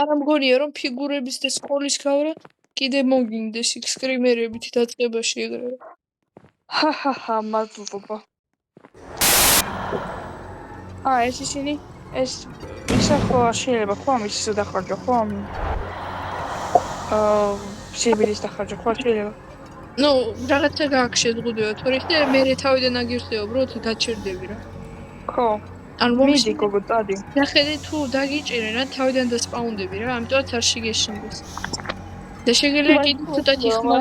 არა მგონია რომ ფიგურების და სკოლის გავრა კიდე მოგინდეს იქ სკრიმერებით დაწყებაში ეგრევე. ჰაჰაჰა მადლობა. ეს ისინი ეს ისახო შეიძლება ხო ამის დახარჯო ხო? სიბილის დახარჯო ხო შეიძლება? ნუ რაღაცა გაქვს შეზღუდვება თორე და მე თავიდან აგირსეო უბრალოდ გაჩერდები რა. ხო. ან მიდი გოგო წადი. ნახედე თუ დაგიჭირენ რა თავიდან დასპაუნდები რა ამიტომაც არ შეგეშინდეს. და შეგიძლია კიდე ცოტათი ხმა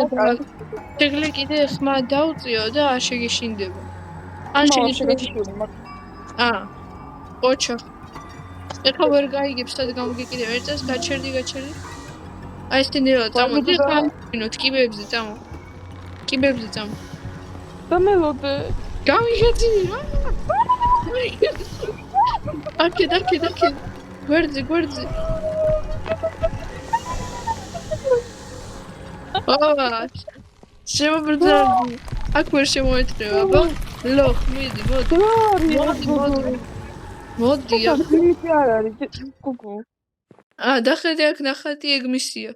შეგიძლია კიდე ხმა დაუწიო და არ შეგეშინდება. ან შეგეშინდება. ოჩა. ეხლა ვერ გაიგებს სად გამოგეკიდე ერთ წელს გაჩერდი. აი ეს ნელა წამოდი ხა ვინოთ კიბებზე წამო. კიბებზე წამო. დამელოდე. გამიგეძი რა. აკე. გვერდზე. შემობრდები. აქ ვერ შემოეთრევა, აბა. ლოხ, მიდი, მოდი. არ არის გოგო. დახედე აქ ნახატი ეგ მისია.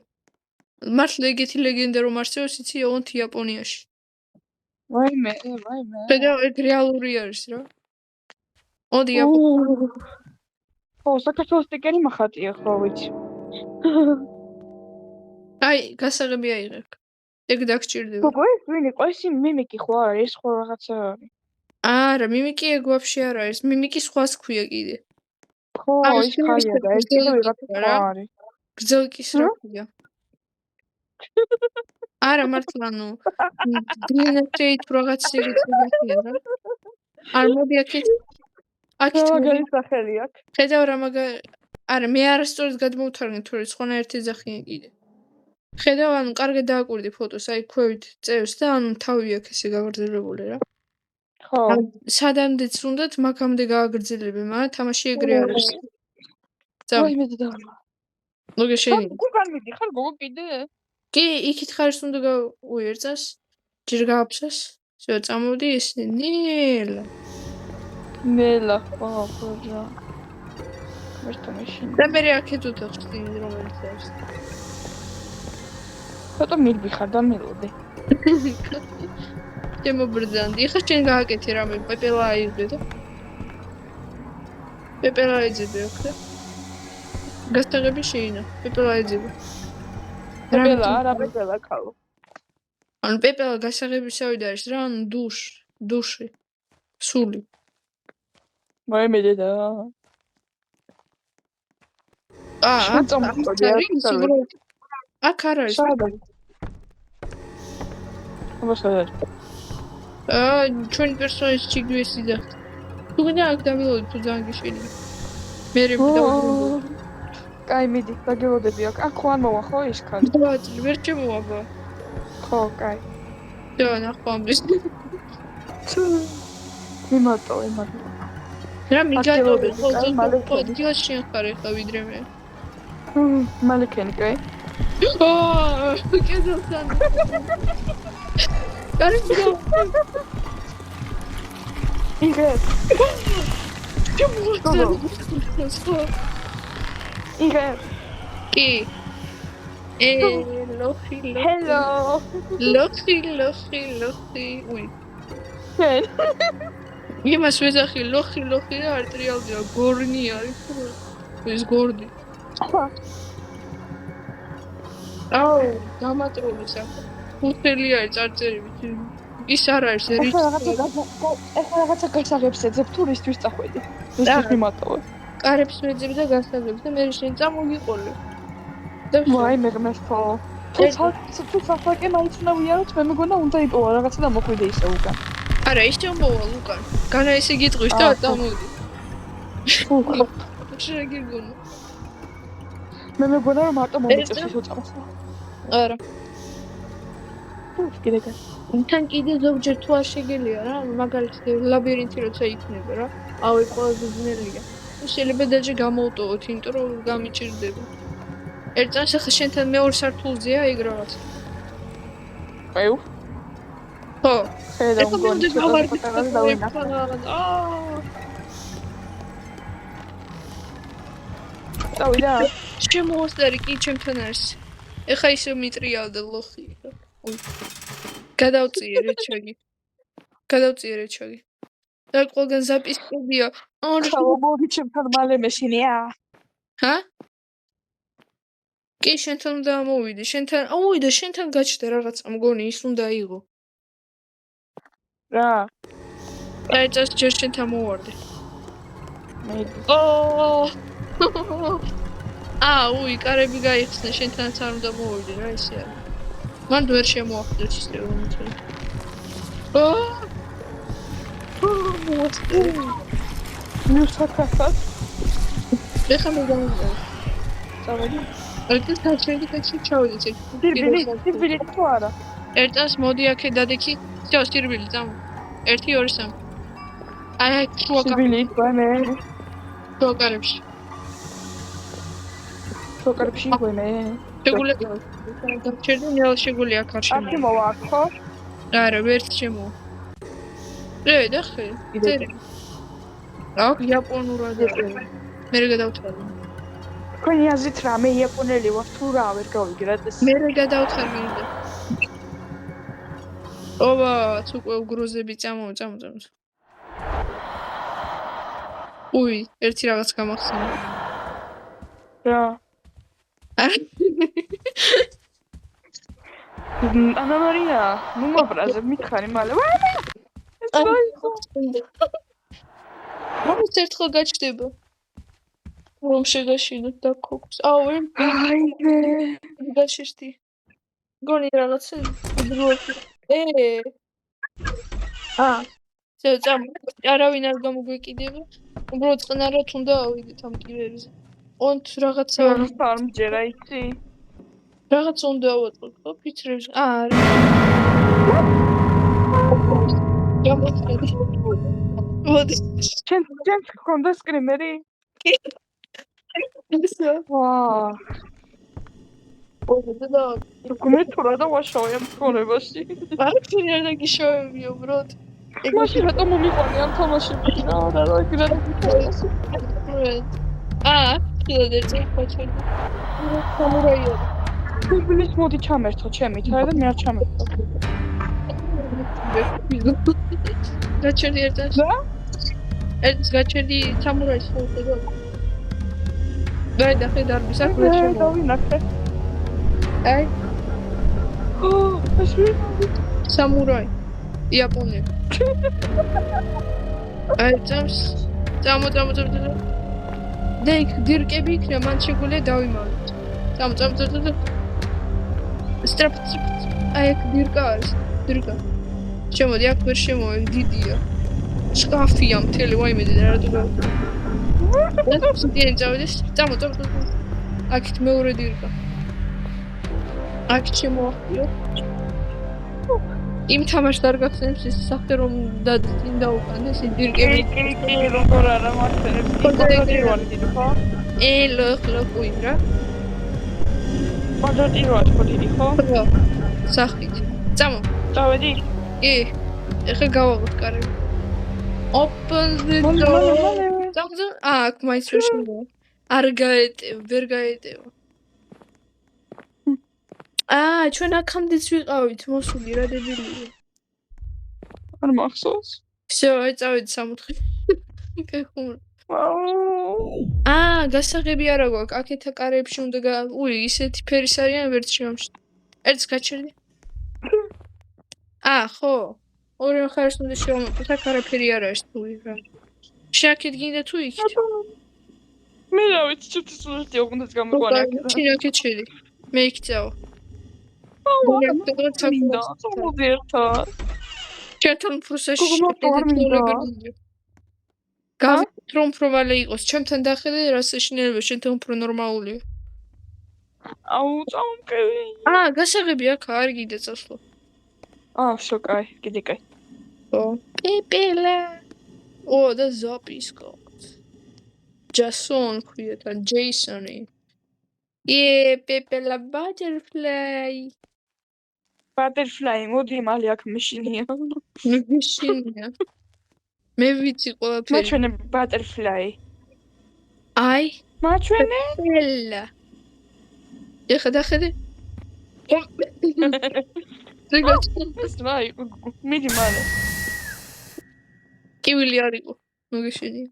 მართლა ეგეთი ლეგენდა რომ არსებობს იცი ოღონდ იაპონიაში. ვაიმე. და ეგ რეალური არის რა. მოდი იაპონიაში. საქართველოს ტიკერი მახატია ხო ვიცი. აი, გასაღები აიღებ. ეგ დაგჭირდება. გოგო, ეს ვინ იყო? ეს მიმიკი ხო არა, ეს ხო რაღაცა არის. არა, მიმიკი ეგ ვაფშე არ არის. მიმიკი სხვას ქვია კიდე. ხო, ის ხალია და ეს კიდე ვიღაცა სხვა არის. გრძელკის რა ქვია. არა, მართლა ნუ. დინასტიით რაღაც შეგეცდია რა. არ მოდი აქეთ მაგარი სახელი აქვს. ხედავ რა არა, მე არასწორად გადმოვთარგმნე თორე სხვანაირთი ეძახიან კიდე. ხედავ, ანუ კარგად დააკვირდი ფოტოს, აი ქვევით წევს და ანუ თავი აქვს ესე გაგრძელებული რა. ხო. სადამდეც უნდათ მაგამდე გააგრძელებე, მაგრამ თამაში ეგრე არის. ვაიმე და. მოგე შენი. გუგან მიდი ხარ გოგო კიდე? კი, იქით ხარს უნდა უერწას. ჯერ გააფსას. всё, წამოვდი ესე ნელა, ხო, ბოჯა. მერტო მაშინ. და მე აქეთ უთახსდი რომელიც არის. ცოტა მიგიხარ და მელოდე. შემობრდანდი. ეხლა შენ გააკეთე რამე პეპელა აიღე და. პეპელა ეძებე აქ და. გასაღები შეინა. პეპელა ეძებე. პეპელა ქალო. ანუ პეპელა გასაღებისავე და არის რა, ანუ დუში. სული. ვაიმე და. აქ არ არის. ამასაა. ჩვენი პერსონაჟი ჩიგვესი და. თუ გინდა აქ დავილოდე თუ ძალიან გიშენია. მე დავუბრუნდე. კაი მიდი, დაგელოდები აქ. აქ ხო არ მოვა ხო ის ქალი? ვერ შემოვაბა. ხო, კაი. და ნახავდეს. იმათო. რა მიგადობე, ხო, დილას შეხარ ეხლა ვიდრე მე. მალე კენ, კაი. კედელთან. კარგია. იგე. იგე. კი. ლოხი. ჰელო. ლოხი. უი. კენ. იმას ვეძახი ლოხი და არ ტრიალდია გორნი არის. ეს გორდი. აუ, დამატროლის აქ. ხუთელი არის წარწერებით. ის არ არის რიცხვი. ეხლა რაღაცა გასაღებს ეძებ ტურისტვის წახვედი. ეს მიმატოვე. კარებს ვეძებ და გასაღებს და მე შენ წამოგიყოლე. ვაი მეგმესო. თუ საფაკე მაინც უნდა ვიაროთ, მე მეგონა უნდა იპოვა რაღაცა და მოხვიდე ისე უკან. არა, ისე მოვა უკან. განა ესე გიტყვის და წამოვიდი. შეგიგონა. მე მეგონა რომ მარტო მომიწევს ის უწამოს. არა. კიდე გა. თან კიდე ზოგჯერ თუ არ შეგელია რა, მაგალითად ლაბირინთი როცა იქნება რა. აუ, ყველაზე ძნელია. შეიძლება დაჟე გამოვტოვოთ, იმიტომ რომ გამიჭირდება. ერთ წამს ახლა შენთან მეორე სართულზეა ეგ რაღაც. აიუ. ხო. ხედა მგონი გავარდი და ვინა. წავიდა? შემოასწარი კი ჩემთან არის. ეხა ისე მიტრიალდა ლოხი. უი. გადავწიერე ჩაგი. და ყველგან ზაპისკებია. მოდი ჩემთან მალე მეშინია. ჰა? კი შენთან უნდა მოვიდე. შენთან გაჩნდა რაღაცა მგონი ის უნდა იღო. რა? აი წას ჯერ შენთან მოვარდე. უი, კარები გაიხსნა, შენთანაც არ უნდა მოვიდე რა ისე არის. მან ვერ შემოახდეს ისე რომ იცი. მიუსახასად. ეხა მე გამიგე. წავედი. ერთად გაჩერდი ჩავედი. სირბილი თუ არა? ერთას მოდი აქე დადექი. всё, სირბილი წამო. 1 2 3. აი, სირბილი გვემე. შოკარებში. შოკარებში გვემე. შეგულება. გაჩერდი ნელ შეგული აქ არ შემო. აქ მოვა ხო? არა, ვერც შემო. დახე. აქ იაპონურად არის. მე გადავთვალე. თქვენი აზრით რა მე იაპონელი ვარ თუ რა ვერ გავიგრად ეს. მე გადავთვალე. ობა, უკვე უგროზები წამო. უი, ერთი რაღაც გამახსენე. რა? ანა მარია, ნუ მობრაზე მითხარი მალე. ეს რა იყო? მომს ერთხელ გაჩნდება. რომ შეგაშინოთ და ქოქს. აიმე. გაშიშტი. გონი რაღაცა უბრალოდ. წამ არავინ არ გამოგვეკიდება. უბრალოდ წყნარად უნდა ავიდეთ ამ კიბერზე. ონთ რაღაცა არ მჯერა იცი? რაღაც უნდა ავატყოთ, ხო, ფიცრებს. არა. გამოხედი. მოდი. ჩემ გქონდა სკრიმერი? ისე. ვაა. და რუკმე თუ რა და ვაშავე ამ ცხოვრებაში. არაფერი არ გიშოვებია, უბრალოდ. მაშინ რატომ მომიყვანე ამ თამაშებში? რა გიბრალდი. ხილადერზე ხოჩერდი. სამურაია. ბიბლის მოდი ჩამერთო ჩემით, არა და მე არ ჩამერთო. გაჩერდი ერთად. რა? ეს გაჩერდი სამურაის ხოლმე. და ხედარბის აქ ვერ შემო. დავინახე. აი. ეს სამურაი. იაპონელი. აი წამო. დირკები იქნება, მან შეგვიძლია დავიმალოთ. წამო. სტრაპ. აი აქ დირკა არის. შემოდი, აქ ვერ შემოვე, დიდია. შკაფია მთელი, ვაიმე რა თუ გავა. წამო. აქეთ მეორე დირკა. აქ შემოახიო. იმ თამაშს არ გახსენებს ის სახე რომ დაწინ დაუკანე ეს დირკები. კი, როგორ არა მახსენებს. პოდოტირვანი ხო? ლოხი რა. პოდოტირვანი პოდიტი ხო? ხო. სახით. წამო. წავედი? კი. ეხა გავაღოთ კარები. Open the door. წამო. აქ მაინც ვერ შემოვა. ვერ გაეტევა. ჩვენ აქამდეც ვიყავით მოსული რა დებილია. არ მახსოვს. всё, აი წავედი 64. კეხუმ. გასაღები არა გვაქვს. აქეთა კარებში უნდა ისეთი ფერის არიან ვერც შემოშ. ერთს გაჩერდი. ხო. ორი მხარეს უნდა შევამოწმოთ. აქ არაფერი არ არის თუ რა. შაქეთ გინდა თუ იქით? მე რა ვიცი, ჩემთვის უბრალოდ ოღონდ გამოგვანა აქ. შაქეთ შედი. მე იქ წავა. ჩემთან პროცესში გავიქეთ რომ პრომალე იყოს ჩემთან დახედე რა საშინელება შენთან უფრო ნორმალურია წამკევი გასაღები აქ არ გინდა წასვლა შო კაი კიდე კაი პიპილა და ზაპისკოთ ჯასონ ქვია თან ჯეისონი პიპილა Butterfly, მოდი მალე აქ მეშინია. მე ვიცი ყველაფერი. მაჩვენე butterfly. აი, მაჩვენე? ელა. ეხა დახედე. ზეგაც ეს რა იყო? მიდი მალე. კივილი არ იყო. მოგეშენია.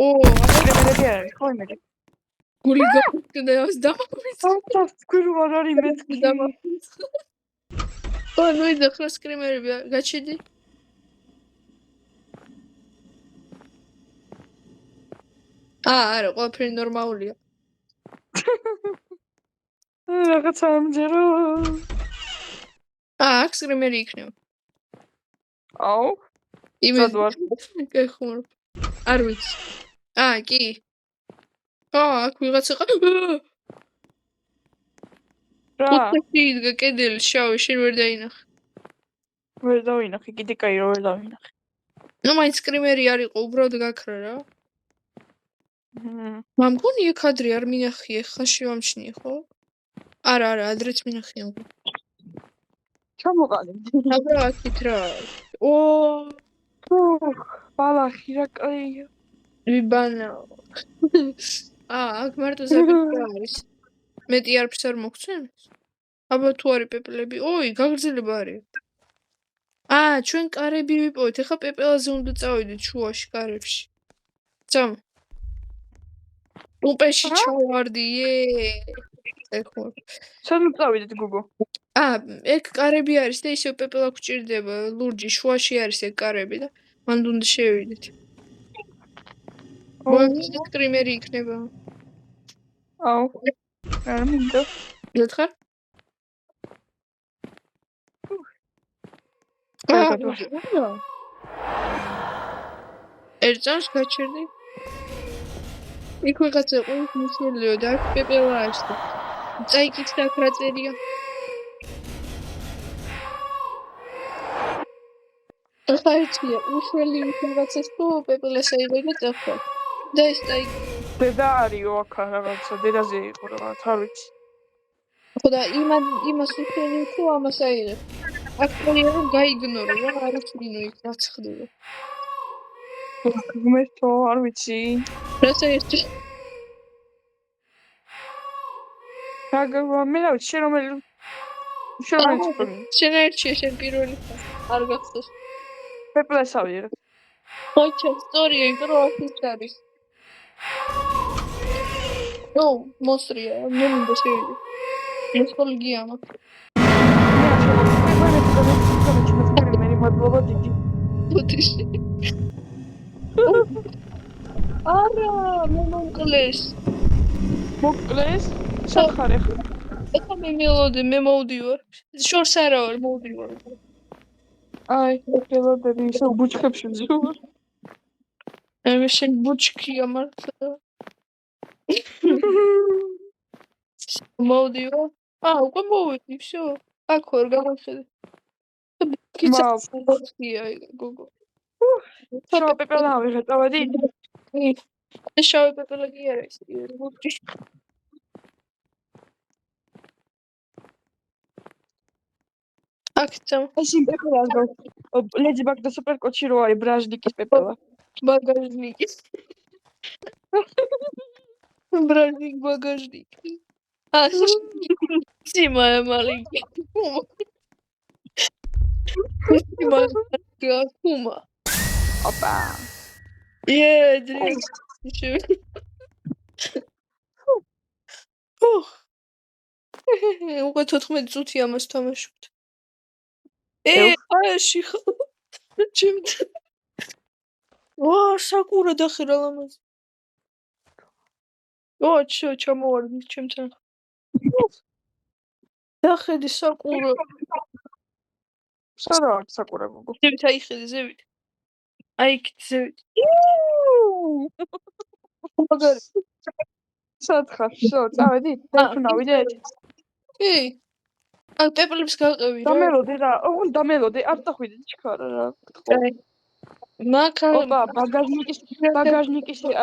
ო, კრემერები არის, ხო იმედი. გული გამოგდა ას დამაკვირდა. და სკვირო არ არის მეთქი. ო, ნუ იდახლა სკრიმერები გაჩედი. არა, ყველაფერი ნორმალია. რაღაცა ამჯერო. აქ სკრიმერი იქნება. აუ, იმე სად ვარ? გეხმარ. არ ვიცი. კი. აქ ვიღაცა რა? უცეთი იდგა კედელი შავი, შენ ვერ დაინახე. ვერ დავინახე, კიდე კაი რო ვერ დავინახე. ნუ მაინც სკრიმერი არ იყო, უბრალოდ გაქრა რა. მამგონია კადრი არ მინახიე, ხა შევამჩნიე, ხო? არა, ადრეც მინახია. ჩამოყალე. აბა აქეთ რა. ო, ბალახი რა კაია. ვიბანა. აქ მარტო ზაბეთი არის. მეტი არაფერს არ მოგცემს? აბა თუ არის პეპლები. ოი, გაგრძელება არის. ჩვენ კარები ვიპოვეთ. ეხა პეპელაზე უნდა წავიდეთ შუაში კარებში. წამ. უპეში ჩავარდი, ეხო. სანუ წავიდეთ გუგო. ეგ კარები არის და ისევ პეპელა გვჭირდება. ლურჯი შუაში არის ეგ კარები და მანდ უნდა შევიდეთ. მოიწყე სკრიმერი იქნება. აუ. არ მინდა. გეთხარ? ერთს გაჩერდი. იქ ვიღაცა ყურს მისულიო და აქ პეპელა არის და წაიკითხე აქ რა წერია. ეხლა ერთია, უშველი ვიღაცას თუ პეპელას აიღო და წახდა. და ეს წაიკითხე. დედა არისო აქ რაღაცა, დედაზე იყო რაღაც, არ ვიცი. ხო და იმას უშველი თუ ამას აიღე. აქ პროიერ გაიგნორო რა, არის მინო იქ რაც ხდება. მეთო არ ვიცი. რაცა ერთი. მე რა ვიცი, შენ რომელი ჩქონი? შენ ერთია, შენ პირველი ხარ. არ გახსოვს. პეპლას ავიღე. ხოჩა, სწორია, იმიტომ რომ აქ არის. ო, მოსრია, მე მინდა შევიდე. ეს კოლგია მაქვს. მე მადლობა დიდი. ბუთიში. არა, მე მომკლეს. მოკლეს? სახარ ეხლა. ეხლა მე მოვდივარ. შორს არა ვარ, მოვდივარ. აი, ელოდები ისე ბუჩქებში ვზივარ. მე შენ ბუჩქია მართლა. მოვდივარ. უკვე მოვიდი, всё. აქ ვარ, გავახედე. კიცაა, გოგო. შავ პეპელა ავიღე, წავედი. ეს შავი პეპელა კი არა ის. აქ წამ. ეს იმ პეპელას გო. ლედი ბაკ და სუპერ კოჩი რო არის ბრაჟნიკის პეპელა. ბაგაჟნიკი. ბრაჟნიკ ბაგაჟნიკი. სიმა მალიკი. Kuma. Opa. Drink. უკვე 14 წუთი ამას თამაშობთ. ააში ხო. ჩემთან. საკურა დახერა ლამაზი. ჩამოვარდი ჩემთან. დახედი საკურა. სადა აქვს საკურა გოგო? ზევით აიხედე, ზევით. აი იქ ზევით. მაგარი. სათხარ, всё, წავედი, დაიფუნავიდეთ. კი. აქ პეპლებს გაყევი რა. დამელოდე რა, დამელოდე, არ წახვიდეთ ჩქარა რა. აი. ოპა, ბაგაჟნიკის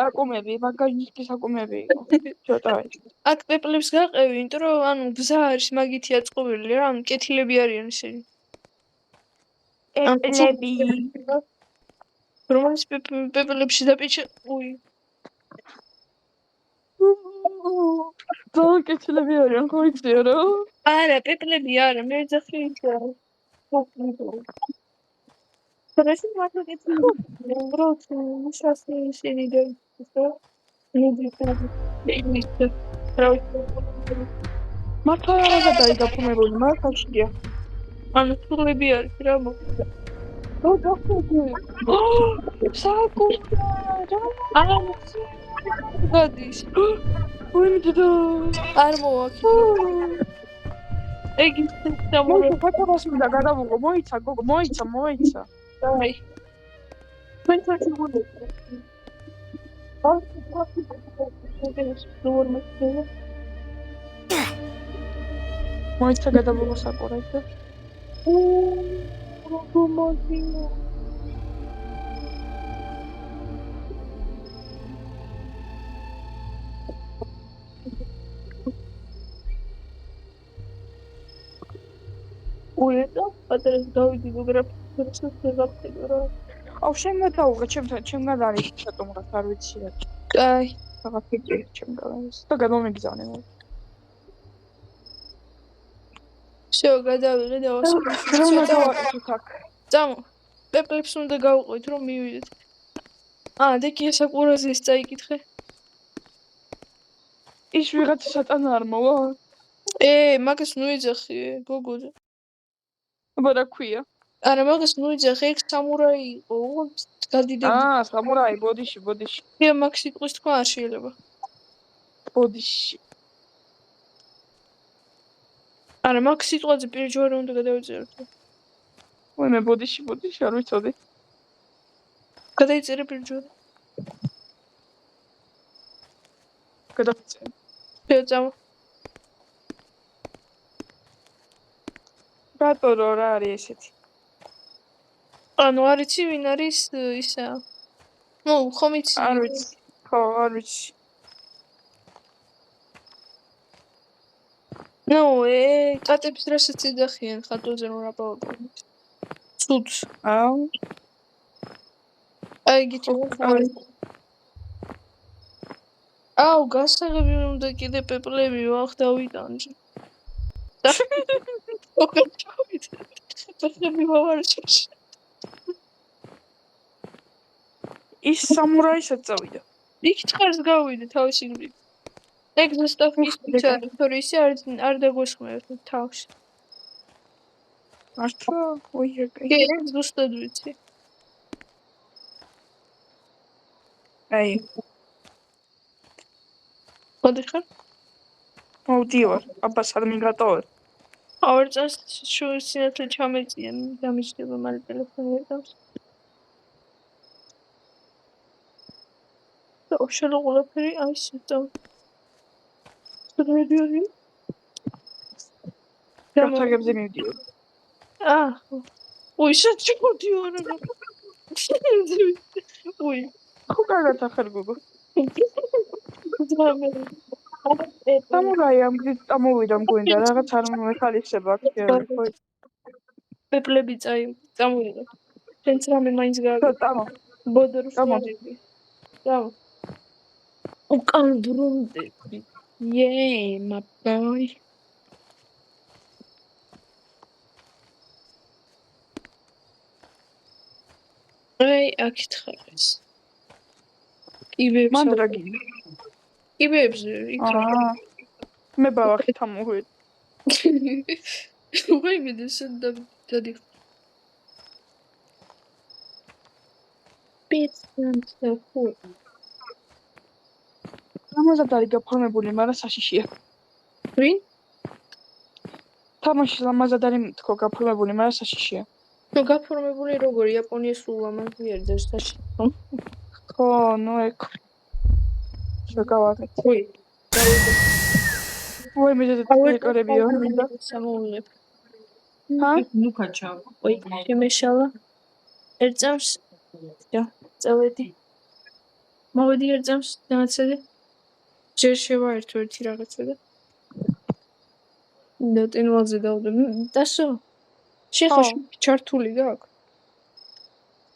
აკუმები იყო. ჩოტავი. აქ პეპლებს გაყევი, იმიტომ რომ ანუ გზა არის მაგითი აწყობილი რა, ანუ კეთილები არიან ისინი. პეპლები. რომლის პეპლებში დაპიჩე, უი. ძალიან კეთილები არიან, ხო იცია რა? არა, პეპლები არა, მე ძახი იქა. Хорошо, можно это брать, сейчас ისინი და მართლა რაღაცა დაიგაფორმებული, მაგრამ ხაშია. ანუ ფულები არის რა მოხდა? ო დახტები. საკურა რა? არა, გადის. ვიმდიდო. არ მოვაქცე. ეგ ის მოიცა ფაქტორას მინდა გადავუყო, მოიცა გოგო, მოიცა. აი. მენ თვითონ მოდი. მოიცა გადავუყო საკურა და უედა პატრეს გავიდი გრაფიკს შეგაფთებო რა. აუ შენ გადავუყო, ჩემგან არის ცოტა რაღაც არ ვიცი რა. კაი, რაღაც ფიქრი ჩემგან არის. და გადავმიგზავნე მოდი. всё, გადავიღე და ვასწავლე. წამო. პეპლებს უნდა გავუყვეთ რომ მივიდეთ. დეკია საკურაზის წაიკითხე. ის ვიღაცა სატანა არ მოვა? მაგას ნუ იძახი, გოგოზე. აბა რა ქვია? არა, მაგას ნუ იძახი, ეგ სამურაი იყო, უღონდ გადიდები. სამურაი, ბოდიში. მაგ სიტყვის თქვა არ შეიძლება. ბოდიში. არა, მაგ სიტყვაზე პირჯვარი უნდა გადავიწეროთ. ვაიმე ბოდიში არ ვიცოდი. გადაიწერე პირჯვარი. გადავიწერე. წამო. რატო რა არის ესეთი? ანუ არ იცი ვინ არის ისა. ნუ ხომ იცი? არ ვიცი. ხო, არ ვიცი. ნუ კატებს რასაც ეძახიან ხატოზე რომ რა პაუპენ. ცუდს. აი გითხრა. აუ გასაღები უნდა კიდე პეპლები ვახ დავიტანჯე. პეპლები ვავარჩევ. ის სამურაისაც წავიდა. იქ ჭყარს გავიდე თავისი გზით. ეგ ზუსტად ის არის, თორე ისე არ დაგვესხმევთ თავს. მართლა? ოი ეგ ზუსტად ვიცი. აი. მოდი ხარ? მოვდივარ, აბას არ მიგატოვე. ორ წელს სინათლე ჩამეწია, დამიჯდება მალე ტელეფონი ეტავს. და შენ ყველაფერი აი სიტო. რედიოი? გამთაგებზე მივდივარ. უი, შეჭოდიო რა. უი. ხო კარგად ახარ გოგო. ძმამე. სამურაი ამ გზით წამოვიდა მგვინდა, რაღაც არ მეხალისება აქ შევი, ხო? პეპლები წამოვიდა. შენც რამე მაინც გააგე. წამო. ბოდორს წამოვიდი. წამო. უკან ბრუნდები. my boy. აი, აქეთ ხარეს. კიბეებს. მანდრაგი. კიბეებს იქ. მე ბავახით ამოვიდე. ვაიმე დადი. პიცანტა ხო. ამაზე არის გაფორმებული, მაგრამ საშიშია. ვინ? თამაში ამაზე არის თქო გაფორმებული, მაგრამ საშიშია. ნუ გაფორმებული როგორ იაპონიის სულ ამაზე ერდეს საშიშია. ხო, ნუ ეგ. შეგავაგეთ. უი. ой, მე დეკორებია მინდა სამოულებ. ნუ კაჩა. ой, შემეშალა. ერწამს. და წავედი. მოვედი ერწამს დამაცადე. ჯერ შევაერთო ერთი რაღაცა და ნოტენვალზე დავდე. დასო. შეხო ჩართული გაქვს.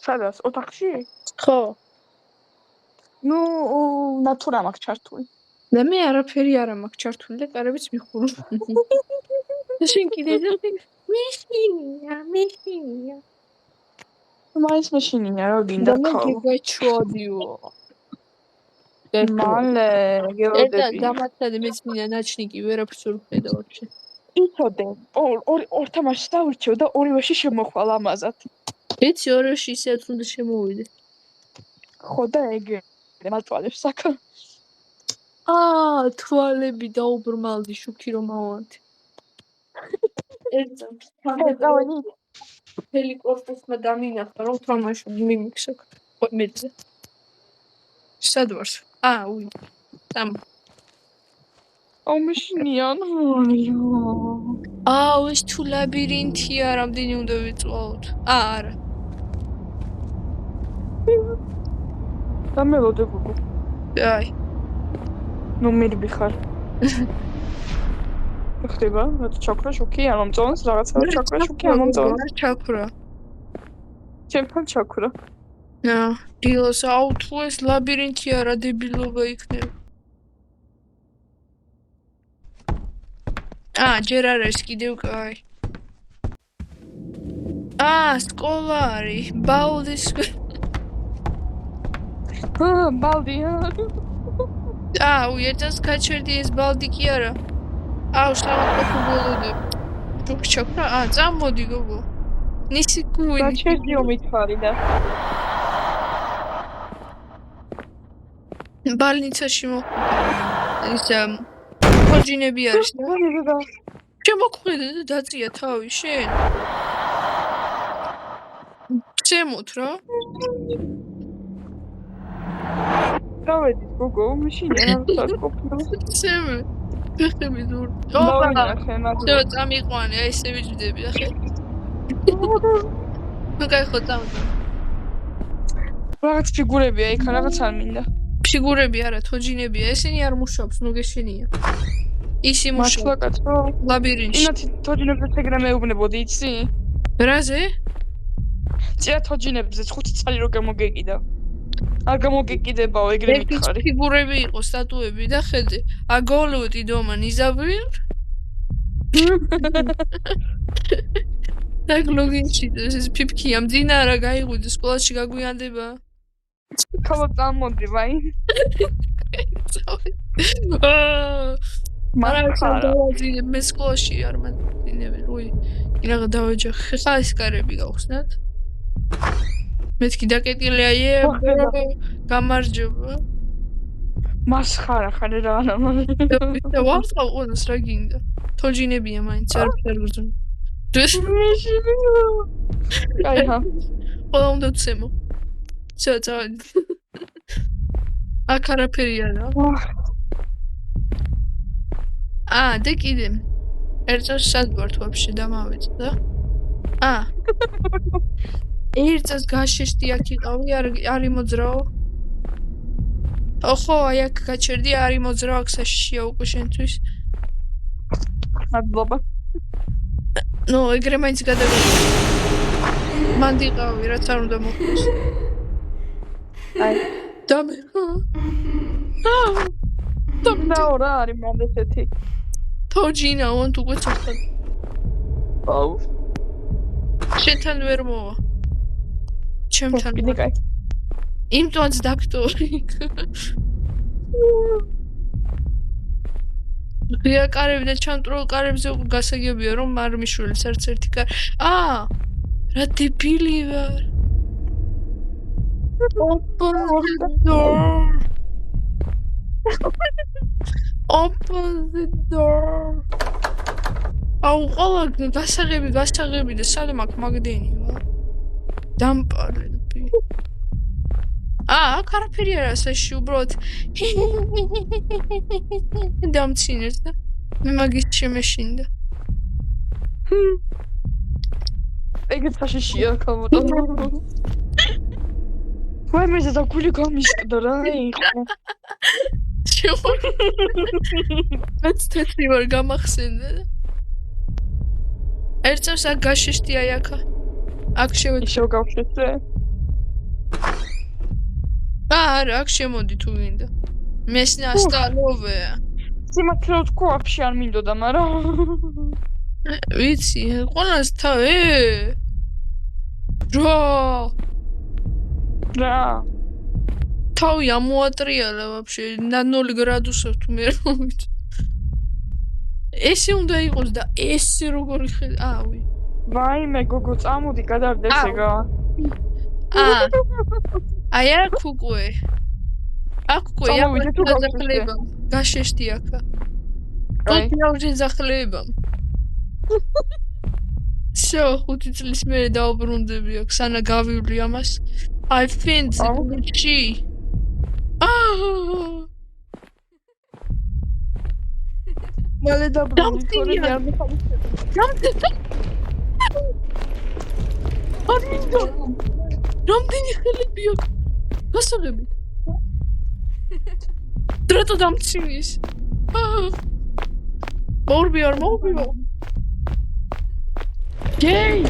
სადაც ოთახში? ხო. ნუ ნატურა მაქვს ჩართული. და მე არაფერი არ მაქვს ჩართული და კარებიც მიხურულ. და შენ კიდე მეშინია. მაინც მეშინია რა გინდა და მე ქალ. გიგაჩვადიო. მალე ერთად გეოდები. დამათადე მეც მინდა ნაჩნიკი ვერაფერს ვერ ხედა ვარჩი. იცოდე, ორ თამაშს დავრჩევ და ორივეში შემოხვალ ამაზად. იცი ორში ისე თუნდა შემოვიდე. ხო და ეგ მაწვალებს საქმე. თვალები დაუბრმალდი შუქი რომ ავანთი. წავედი. მთელი კორპუსმა დამინახა რომ თამაში მიმიქსო. მეძე. სად ვარ? უი. там. მეშინიან. ეს თუ ლაბირინთია, რამდენი უნდა ვიწვაოთ? არა. დამელოდე გუგუ. აი. ნომერი ბიხარ. ხდება, რაც ჩაქრა შუქი არ მომწონს, რაღაცა ჩაქრა შუქი არ მომწონს. ჩაქრა. ჩემთან ჩაქრა. დილოს თუ ეს ლაბირინთია რა დებილობა იქნება. ჯერ არ არის კიდევ კაი. სკოლა არის. ბალდის. ბალდი. ერთად გაჩერდი ეს ბალდი კი არა. შევაკეთებულები. ჯუქ ჩაქრა. წამოდი გოგო. ნისი გუინი. გაჩერდიო მithარი და. ბალნიცაში ის ხოჯინები არის და შემოქმედე და დაწია თავი შენ შემოთ რა დავედი გოგო მეშინია რა ყოფილა შემე ხები დურ წამიყვანე აი ესე ვიჯდები ახლა ნუ кайხო წამო რაღაც ფიგურებია იქ რაღაც არ მინდა ფიგურები არა თოჯინებია ესენი არ მუშაობს ნუ გეშენია ისი მუშაობს ლაბირინთში ინათი თოჯინებს ეგრე მეუბნებოდი იცი რაზე წერა თოჯინებზე 5 წელი რო გამოგეკიდა არ გამოგეკიდებაო ეგრე მითხარი ფიგურები იყო სტატუები და ხედე აგოლუტი დომა ნიზაბრილ და გლოგინში ეს ფიფქია მძინარა გაიღვიძე სკოლაში გაგვიანდება ქალო წამოდი ვაი მარაცხა მე სკოლაში არ მანდინები როი ირაღა დავეჯახე ხა ეს კარები გავხსნათ მეთქი დაკეტილია გამარჯობა მასხარა ხარ რა და ვარწყავ ყველას რა გინდა თოჯინებია მაინც არ ფერგზუნ კაიჰა ყველა უნდა ვცემო წავედი აქ არაფერია რა და კიდე ერთს სად ვართ ვაფშე დამავეწ და ერთს გაშეშტი აქ იყავი არ იმოძრაო ხო აი აქ გაჩერდი არ იმოძრაო აქ საშიშია უკვე შენთვის მადლობა ნუ ეგრე მაინც გადავიდე მან დიყავი რაც არ უნდა მოხდეს აი დამე და რა არის მან ესეთი თოჯინა on თუ გვეცახდა აუ შენთან ვერ მოვა ჩემთან კიდე კაი იმტონს დაქტორი ღია კარები და ჩამტვრულ კარებზე უკვე გასაგებია რომ არ მიშველის არც ერთი კარი რა დებილი ვარ open the door open the door ყველა გასაღები და სად მაქვს მაგდენი ვა დამპარები აქ არაფერი არა საში უბრალოდ დამცინეს და მე მაგის შემეშინდა ეგეც საშიშია ქალმოტო ვაი მე ზედა გული გამიშკდა რა იყო მეც თეთრი ვარ გამახსენდა ერთს აქ გაშეშტი აი აქ შევგავშეთე არა აქ შემოდი თუ გინდა Mesna stalove. სიმართლე ვთქვა, вообще არ მინდოდა, მაგრამ ვიცი, ყველას რა თავი ამოატრიალა вообще на 0 გრადუსов თუ მე რომ ვიცი. ესე უნდა იყოს და ესე როგორი ავი. ვაიმე გოგო წამოდი გადავდეს ეგა. აი აქ უკვე ზახლება. გაშეშტი აქა. თუ დავჯენ ზახლება. Всё, 5 წლის მერე დაუბრუნდები აქ, სანა გავივლი ამას. I think she. მალე დაბრუნდი, თორე არ რამდენი ხელები აქვს? გასაღები. დრატო დამცინის. მოვბიარ. გეი.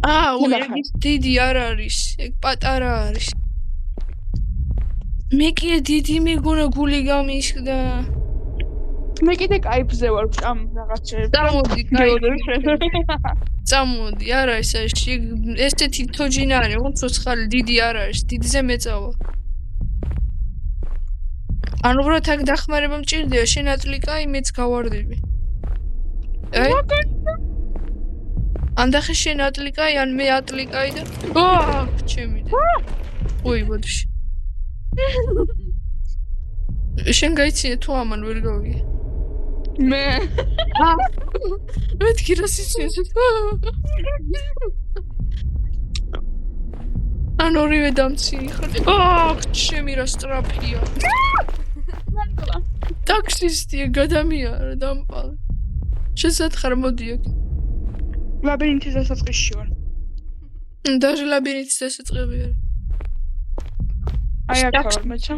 ეგ დიდი არ არის, ეგ პატარა არის. მე კი დიდი მეგონა გული გამიშკდა. მე კიდე кайფზე ვარ ამ რაღაცეებს. წამოდი, არა ესეთი თოჯინა არის, ოღონდ ცოცხალი დიდი არ არის, დიდზე მეწავა. ანუ უბრალოდ აქ დახმარება მჭირდება, შენ ატლიკაი, მეც გავარდები. ანდახე შენ ატლიკაი, ან მე ატლიკაი და ჩემი და. ой, ბოდიში. შენ გაიცინე თუ ამან ვერ გავიგე. მე მეთქი რა სიცინეს. ან ორივე დამცინი ხარ. ჩემი რა სტრაფია. ტაქსისტია გადამიარა დამპალ. შესათხარ მოდი აქ. ლაბირინთის დასაწყისში ვარ. даже ლაბირინთის დასაწყები არა. აი აქ ვარ მეჩა.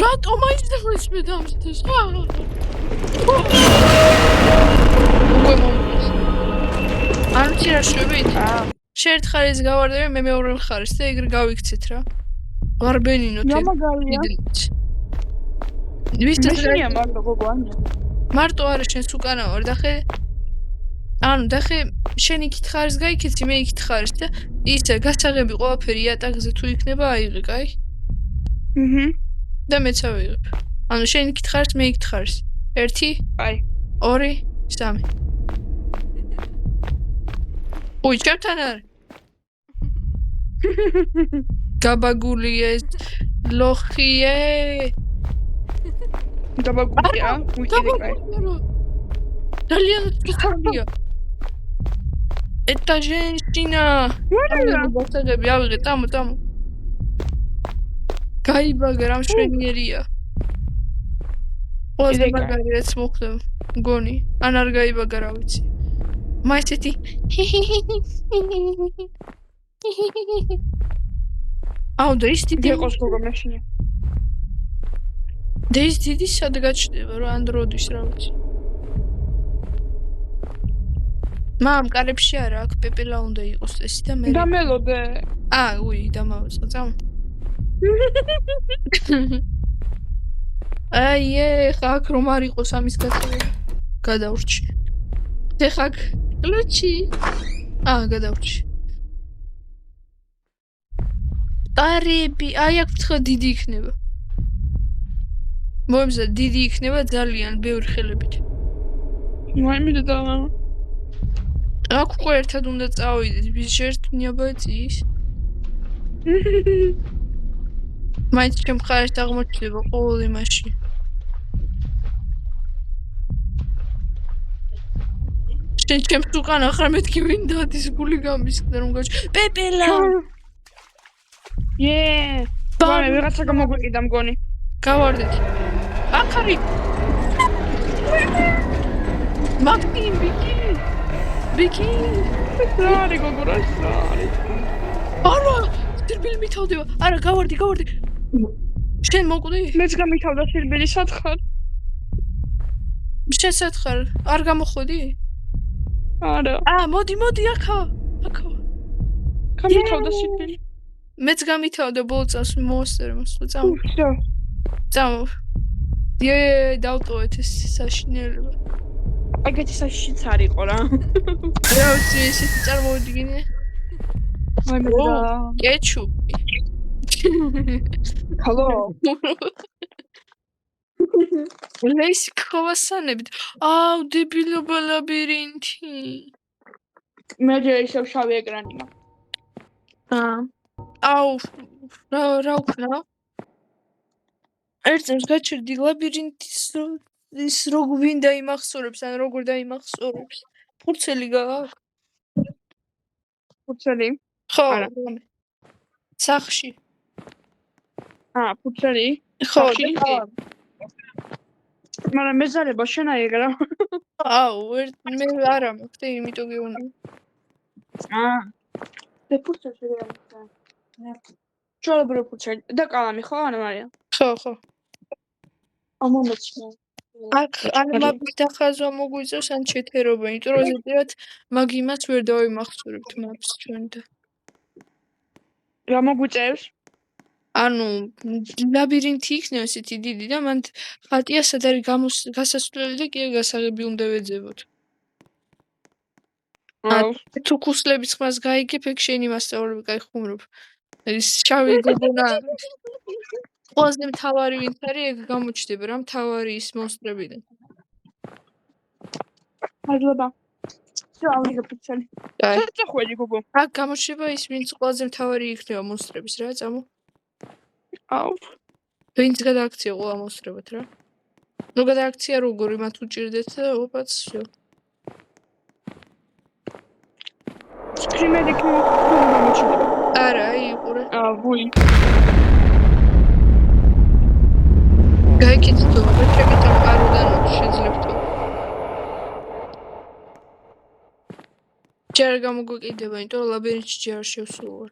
რატომ აიძახეს მე დამსდეს? ანუ ცირაშობით? შერთ ხარის გავარდები, მე მეორე მხარეს და ეგრე გავიქცეთ რა. ვარბენინოთ. გამაგალია. მაშინია მარტო გოგო ანია. მარტო არა შენს უკანა ვარ და ხე ანუ და ხე შენ იქით ხარის გაიქეცი, მე იქით ხარის და ისე გასაღები ყველაფერი იატაკზე თუ იქნება აიღე, კაი? და მეც ავიღებ. ანუ შენ იქით ხარის, მე იქით ხარის. 1, აი, 2, 3. ой, ჩემთან არის. გაბაგულია ეს ლოხიე. გაბაგულია, უიკიდეკაი. ძალიან წუთია. Eta женщина. გასაღები ავიღე, წამო. გაიბაგე რა მშვენიერია. ოზი მაგარიაც მოხდება. მგონი, ან არ გაიბაგა რა ვიცი. მაისეთი. და ის დიდი იყოს გოგო მაშინია. და ის დიდი სად გაჩნდება რა ანდროდის რა ვიცი. მამ კარებში არა აქ პეპელა უნდა იყოს წესი და მე და მელოდე. უი დამავიწყე წამ. ხა აქ რომ არ იყოს ამის გაწევა. გადავრჩი. ხა აქ კლუჩი. გადავრჩი. ტარები, აქ ვთქვა დიდი იქნება. მოემზა დიდი იქნება ძალიან ბევრი ხელებით. მაიმიდე და აქ უკვე ერთად უნდა წავიდეთ, ვის შერთნიაბაძის. მაინც ჩემ ხარეს აღმოჩნდება ყოველ იმაში. შენ ჩემს უკან ახლა მეთქი ვინ დადის გული გამისკდა რომ გაჩ. პეპელა. ბანე ვიღაცა გამოგვიყიდა მგონი. გავარდეთ. აქ არის. მაკტიმ ბიკი. სარი გოგო სარი. არა, სირბილი მითავდება. არა, გავარდი. შენ მოკვდი? მეც გამითავდა სირბილი სათხარ. შენ სათხარ? არ გამოხვედი? არა. მოდი, აქა. გამითავდა სიტყვი. მეც გამითავდა ბოლო წელს მოასწრე მოსვლა წამო. უშო. წამო. დავტოვეთ ეს საშინელება. ეგეთი საშიშიც არ იყო რა. რა ვიცი ისეთი წარმოვიდგინე. მაიმე და კეჩუპი. ჰალო. ლეისი ქოვასანებით. აუ დებილობა ლაბირინთი. მე ისევ შავი ეკრანი მაქვს. აუ რა ვქნა? ერთ წელს გაჩერდი ლაბირინთის ის როგორ ვინ დაიმახსოვრებს ან როგორ დაიმახსოვრებს. ფურცელი გააქვს? ფურცელი? ხო, არა. სახში. ფურცელი? ხო, მაგრამ მეზარება შენ აიღრა. აუ, მე არა მაქვს, იმიტომ გეუბნები. და ფურცელი შეიძლება. ჩოლობრო ფურცელი და კალამი ხო არა მარია? ხო. ამომეცნო. აქ ან მაპის დახაზვა მოგვიწევს ან ჩეთერობა, იმიტომ რომ ზედმეტად მაგ იმას ვერ დავიმახსოვრებთ მაპს ჩვენ და. რა მოგვიწევს? ანუ ლაბირინთი იქნება ესეთი დიდი და მან ხატია სად არის გასასვლელი და კიდე გასაღები უნდა ვეძებოთ. თუ ქუსლების ხმას გაიგებ, ეგ შენი მასწავლებელი კაი ხუმრობ. ეს შავი გოგონა. ყველაზე მთავარი ვინც არის, ეგ გამოჩნდება რა მთავარი ის მონსტრებიდან. მადლობა. შავი ფურცელი. წახვედი გოგო. აქ გამოჩნდება ის ვინც ყველაზე მთავარი იქნება მონსტრების რა, წამო. აუ. ვინც გადააქცია ყველა მონსტრებად რა. ნუ გადააქცია როგორი მათ უჭირდეთ და ოპაც всё. სკრიმერი გამოჩნდება. არა, იყურე. ვუი. გაიქეთო, მეტრებით ამ კაროდან შეძლებთო. ჯერ გამოგეკიდება, იმიტომ რომ ლაბირინთში ჯერ არ შევსულვარ.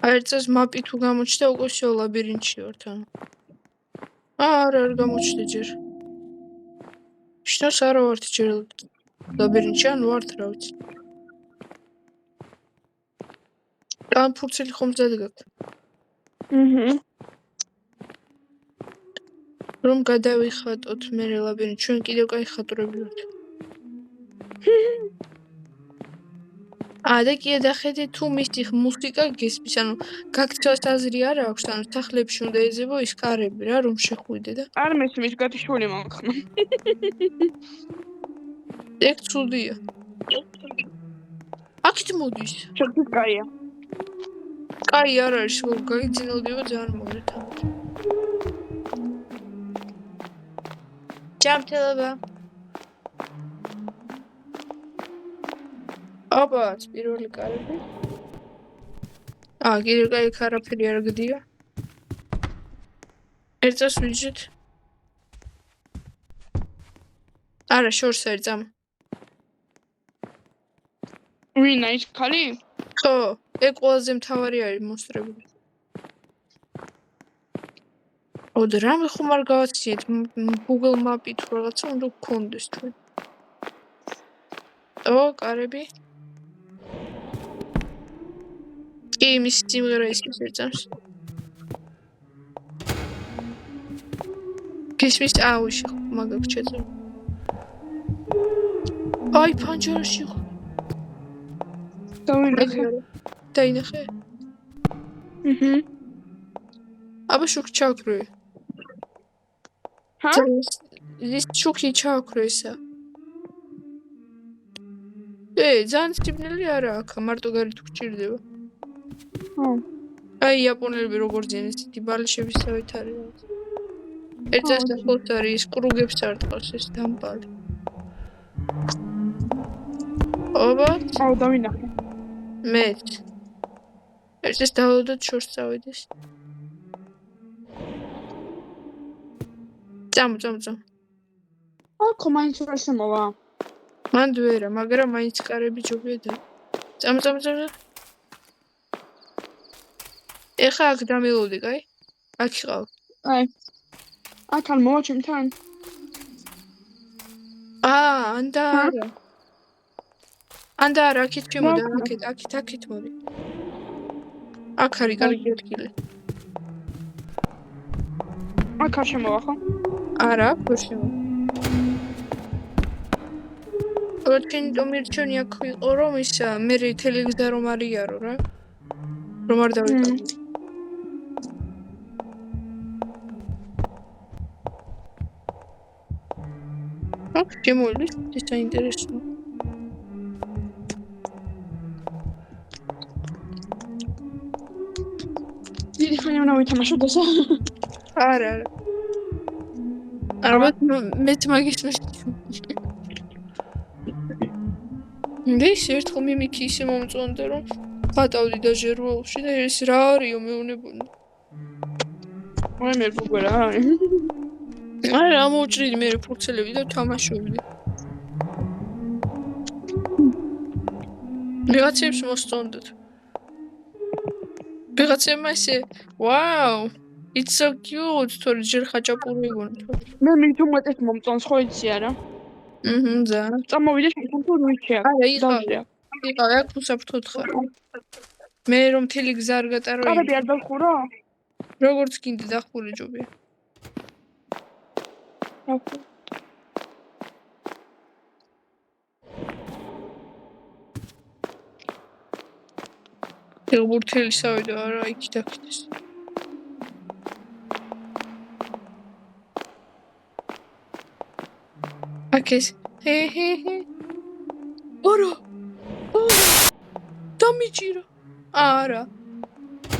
ერთ წელს მაპი თუ გამოჩნდა, უკვე всё ლაბირინთში ვართ ანუ. არა, არ გამოჩნდა ჯერ. შნოს არა ვართ ჯერ ლაბირინთში, ან ვართ რა ვიცი. ან ფურცელი ხომ ზადგათ. რომ გადავიხატოთ მე ლაბირინთში, ჩვენ კიდევ კაი ხატრები ვართ. და კიდე დახედე თუ მისი მუსიკა გესმის, ანუ გაქცევას აზრი არა აქვს, ანუ სახლებში უნდა ეძებო ის კარები რა, რომ შეხვიდე და. არ მესმის გათიშული მომხმა. ეგ ცუდია. აქეთ მოდის. შენ კაია. კაი არ არის, გაიძინოდიო ძალიან მოგეთ. ჯამთელობა. აბა, პირველი კარები. კიდე კაი არაფერი არ გდია. ერთ წელს ვიჯეთ. არა, შორს არის წამ. ვინა ის ხალი? ხო, ეგ ყველაზე მთავარი არის მონსტრები. და რამე ხომ არ გავაცინეთ Google Map-ი თუ რაღაცა უნდა გქონდეს თქვენ. კარები. იმის სიმღერა ისმის ერთს. გისმის აუში მაგაკ ჩეწე. აი პანჯარაში. დაინახე. აბა შუქ ჩაქრე. ის შუქი ჩაქრე ისა. ძალიან სიბნელი არა აქ, მარტო გარეთ გჭირდება. აი იაპონელები როგორ ძენენ ისეთი ბალიშებისავით არის. ერთ წელს ნახოთ არის კრუგებს არტყავს ეს დამპალი. აუ დავინახე. მეც. ერთ წელს დავდოთ შორს წავედეს. წამ. აქ მაინც რა შემოვა? მანდ ვერა, მაგრამ მაინც კარები ჯობია და. წამ. ეხა აქ დამელოდი, კაი? აქ იყავ. აი. აქ მოვა ჩემთან. ანდა არა. ანდა არა აქეთ შემოდა აქეთ მოდი აქ არის კარგი ადგილი აქ არ შემოვა ხო? არა ვერ შემოვა როჩინტო მირჩონი აქ იყო რომ ის მე თელევიზია რომ არიარო რა რომ არ დავიყავ აქ შემოლის ეს საინტერესოა დიდი ხანი უნდა ვითამაშოთ ესა არა ალბათ მეც მაგის ეს ერთხელ მიმიქი ისე მომწონდა რომ ხატავდი და ჟერვალში და ეს რა არისო მეუნებოდი მე გუგერა არა მოუჭრიდი მე ფურცელები და თამაშობდი ვიღაცებს მოსწონდათ ვიღაცებმა ისე ვაუ it's so cute თორე ჯერ ხაჭაპური გონი მე მithumates მომწონს ხო იცი არა ზა წამოვიდე შენ თუ რუჩია არა იყავი აქ უსაფრთხოდ ხარ მე რომ მთელი გზა არ გატარო კარები არ დახურო როგორც გინდა დახური ჯობია ეგურთელი სავიდა არა იქ დაკიდეს აკეს ორო დამიჭირა არა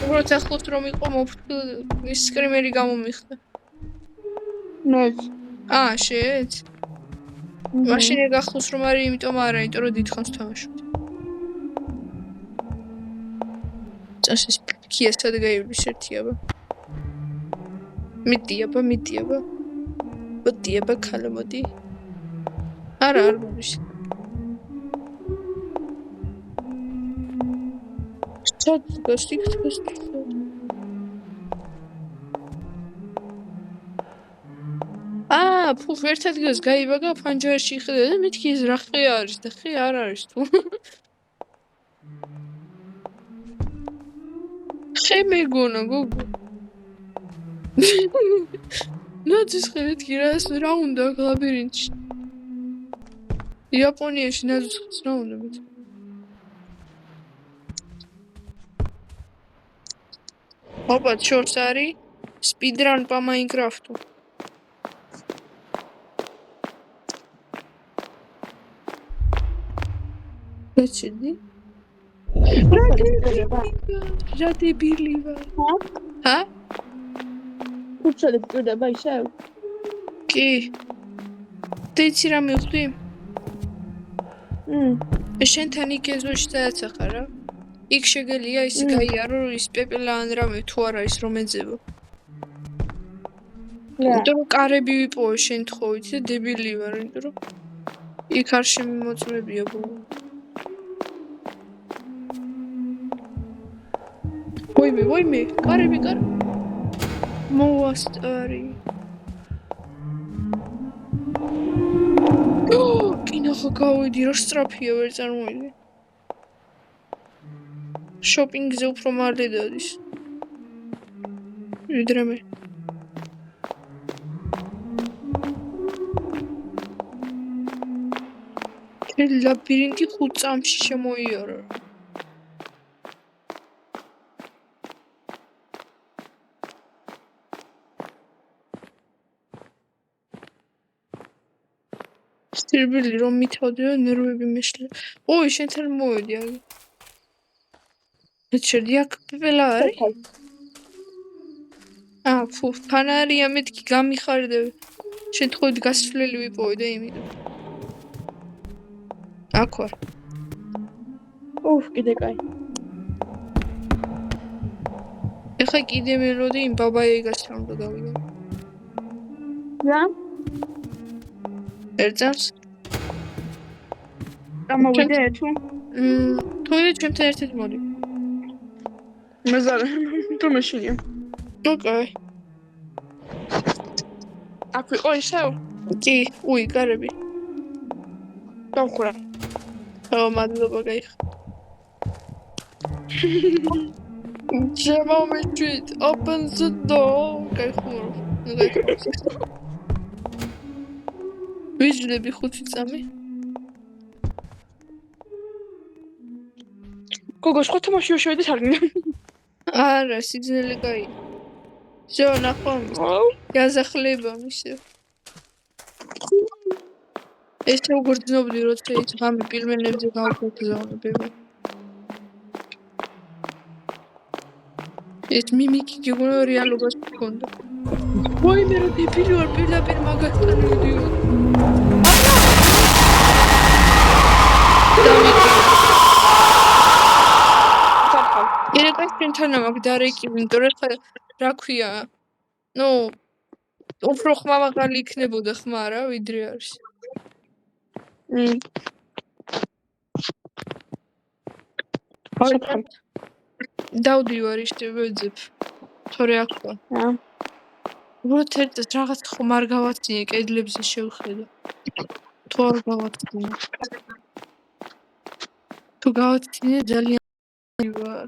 უბრალოდ ახლოს რომ იყო მოფრთხილ ის სკრიმერი გამომიხდა ნეც შეეც მაშინ ეგ ახლოს რომ არის იმიტომ არა იმიტომ რომ დიდხანს თამაშობდი წასის პიკია სად გაივლის ერთიაბა მიდიაბა ქალა მოდი არა არ მოდის სად გასტიქს ფუფ ერთ ადგილას გაიბაგა ფანჯარაში ხედა და მეთქი ეს რა ხე არის და ხე არ არის თუ ხე მეგონა გოგო ნაძის ხე მეთქი რა უნდა ლაბირინთში იაპონიაში ნაძის ხეს რა უნდა მეთქი ოპა შორს არის სპიდრან პა მაინკრაფტу ეცედი რა დებილი ვარ უცადებ წვდება ისევ კი დეცი რა მივხვდი შენთან იქ ეზოში დააცახა რა იქ შეგელია ის გაიარო ის პეპელან რამე თუ არა ის რომ ეძებო იმიტომ რომ კარები ვიპოვე შენთხოვით და დებილი ვარ იმიტომ რომ იქ არ შემოწმებია ბოლო ვოიმე კარები მოვასტარი კინახა გავიდი რა სწრაფია ვერ წარმოვიდი შოპინგზე უფრო მალე დადის ვიდრე მე ლაბირინთი 5 წამში შემოიარა სტრიბილი რომ მითავდეო ნერვები მეშლე ოი შენთან მოვედი აი ეჩერდი აქ პეპელა არის ფუ ფანარია მეთქი გამიხარდები შენ თხოვით გასვლელი ვიპოვე და იმით აქ ვარ კიდე კაი ეხა კიდე მელოდი იმ ბაბაიეგასთან უნდა გავიდე რა ერთს გამოვიდე თუ თუნდაც ჩემთან ერთად მოდი მეზარ თუ მაშინია ოკეი აქ ვიყო ისევ კი უი კარები დავხურა მადლობა გაიხ. შემომიჭრით, open the door. გაიხურო. ნუ გაიხურო. ვიჯდები 5 წამი. გოგო, სხვა თამაში შევედი სარგინე. არა, სიძნელი კაი. всё, ნახომ. გაზახლება მისე. ეს როგორ ძნობდი, როცა ის ღამე პირმენებზე გავგზავნებები. ეს მიმიკი გიგონა რეალობას გქონდა. ვაი, მე რა დებილი ვარ, პირდაპირ მაგასთან მივდიოდი. ერეკასთან მაგ დარეკი, იმიტომ რომ რა ქვია? ნუ უფრო ხმამაღალი იქნებოდა ხმა რა, ვიდრე არის. დავდივარ ისე ვეძებ. თორე ახლა. უბრალოდ ერთ რაღაც ხომ არ გავაცინე, კედლებზე შევხედე. თუ არ გავაცინე. თუ გავაცინე ძალიან ვარ.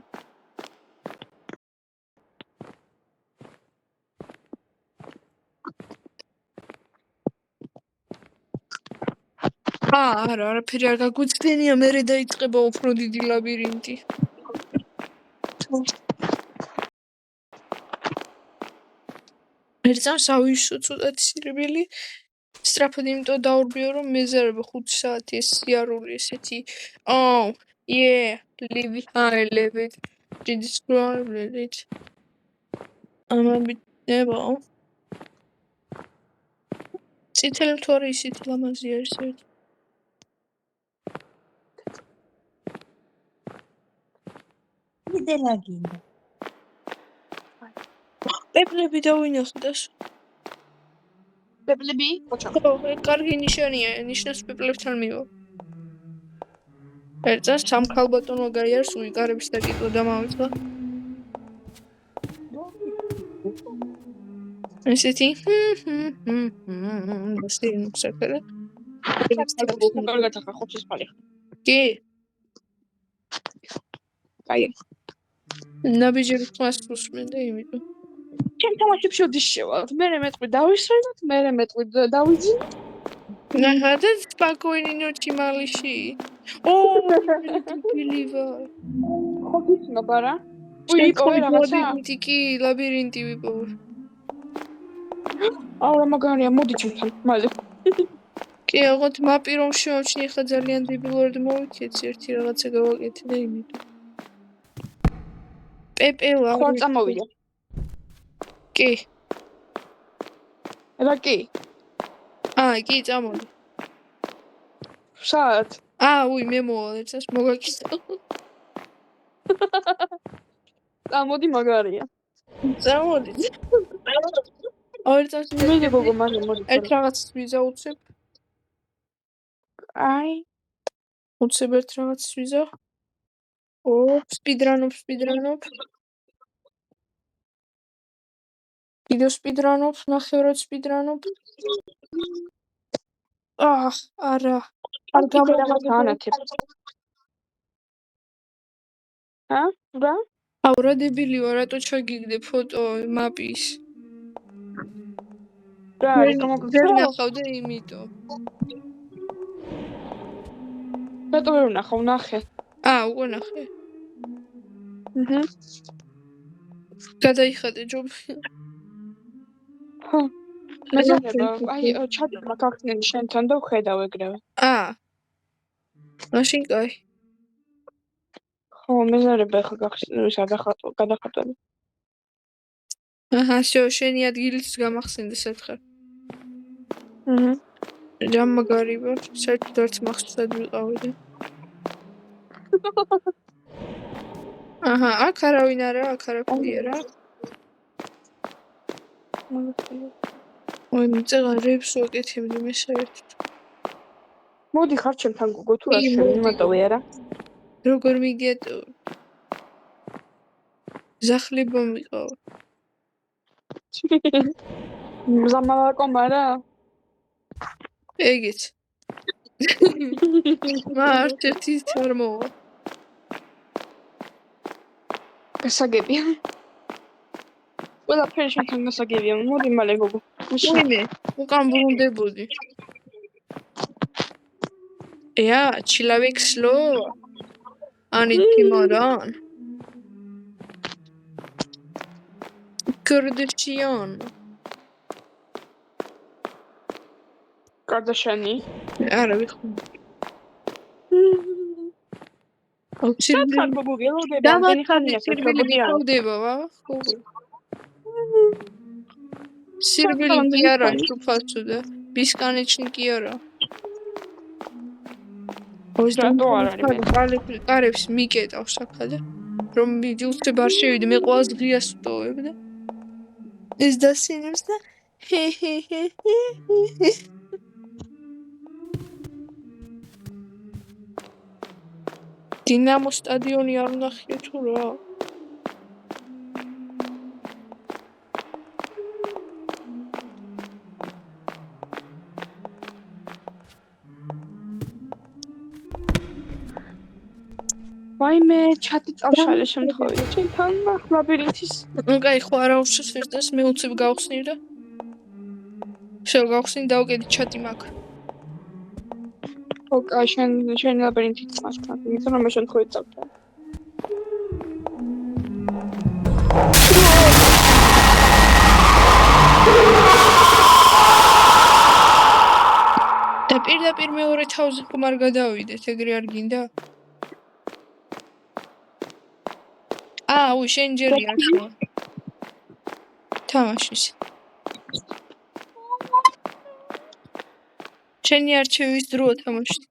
არა, არაფერი არ გაგვიცდენია, მერე დაიწყება უფრო დიდი ლაბირინთი. ერთს ავიშო ცოტა სირბილი. სწრაფად იმიტომ დაურბიო, რომ მეზარება 5 საათი ეს სიარული ესეთი. Oh, yeah, live it. I live it. Describe it. ამბიტება. ციტელი თუ არის ისეთ ლამაზი არის ერთ. მიდელაგინდა. პეპლები დავინახდას. პეპლები? ოჩა. ხო, კარგი ნიშანია, ნიშნავს პეპლებთან მივა. ერთს სამქალბატონო გაიარს უიკარების დაკითხვა დამავიწყდა. ესეთი. დასტინ საკერა. კარგად ახლა ხოჩის ფალი. კი. კაი. ნაბიჯები თავს უსმენდა იმიტომ. ჩემ თამაშებში ოდის შევალ. მე მეტყვი დავისრენოთ, მე მეტყვი დავიძინე. Aha, das spokojnie noci mališi. O, believe. ხოდის ნაბარა? ვიპოვე რაღაცა? ლაბირინტი, ლაბირინტი ვიპოვე. აუ, მაგარია, მოდი ჩემთან, მალე. კი, აღოთ მაპი რომ შევჩნი, ხა ძალიან დებილურად მოვიქეცი, ერთი რაღაცა გავაკეთე და იმიტომ. პეპელა. ხო წამოვიდა. კი. რა კი? კი, წამოდი. საათ? უი, მე მოვალ, ერთს მოგაკისდა. წამოდი მაგარია. წამოდი. ერთს მე გოგო მალე მოდი. ერთ რაღაცას ვიზაუცებ. აი. უცებ ერთ რაღაცას ვიზა. სპიდრანობ. კიდევ სპიდრანობ, ნახევრად სპიდრანობ. არა. არ გამოგავა ანათებ. რა? რა დებილი ვარ, რატო ჩაგიგდე ფოტო მაპის? რა, ვერ ნახავდა იმიტომ. რატო ვერ ვნახავ, ნახე. უკვე ნახე. გადაიხადე ჯობია. მეზარება, აი, ჩადმა გახსნილი შენთან და ვხედავ ეგრევე. მაშინ კაი. ხო, მეზარება ახლა გახსნილი, გადახატვები. всё, შენი ადგილიც გამახსენდა სათხარ. რა მაგარი ვარ, საერთოდ არც მახსოვსად ვიყავი. აქ არავინ არა, აქ არაფერია რა. ой, მიწაღარებს ვაკეთებდი მე საერთოდ. მოდი ხარ ჩემთან გოგო, თუ რა შემიმატოვე არა? როგორ მიგიატო? ზახლება მიყავ. მზამალაკომ არა? ეგეც. არც ის არ მოვა. გასაგებია. ყველაფერი შენთან გასაგებია. მოდი მალე გოგო. ვინმე? უკან ბრუნდებოდი. Ja, человек слова. А не Тимаран. Кардашьян. კარდაშანი. არა ვიხმ. ჩატარ გოგო ველოდება ამდენი ხანია სირბილი გქონდება ვა? სირბილი კი არა, შუფასუდა. ბისკანეჩნიკი არა. რატო არ არის? კარებს მიკეტავს აქადა. რომ მიჯულზე ბარ შევიდე, მე ყოველს ღიას ვტოვებდა. ეს დასინებს და დინამო სტადიონი არ ნახე თუ რა? ვაიმე, ჩატი წავშალე შემთხვევით. ჩემთან ლაბირინთის. ნუ კაი, ხო არა უშვის ეს მე უცებ გავხსნი და შევ გავხსნი დავკედი ჩატი მაქვს. ოკეი, შენ ლაბირინთის მასთან. იმიტომ რომ მე შემთხვევით წავდა. და პირდაპირ მეორე თავზე ხომ არ გადავიდეთ, ეგრე არ გინდა? აუ, შენ ჯერი ახლა. თამაშის. შენი არჩევის დროა თამაში.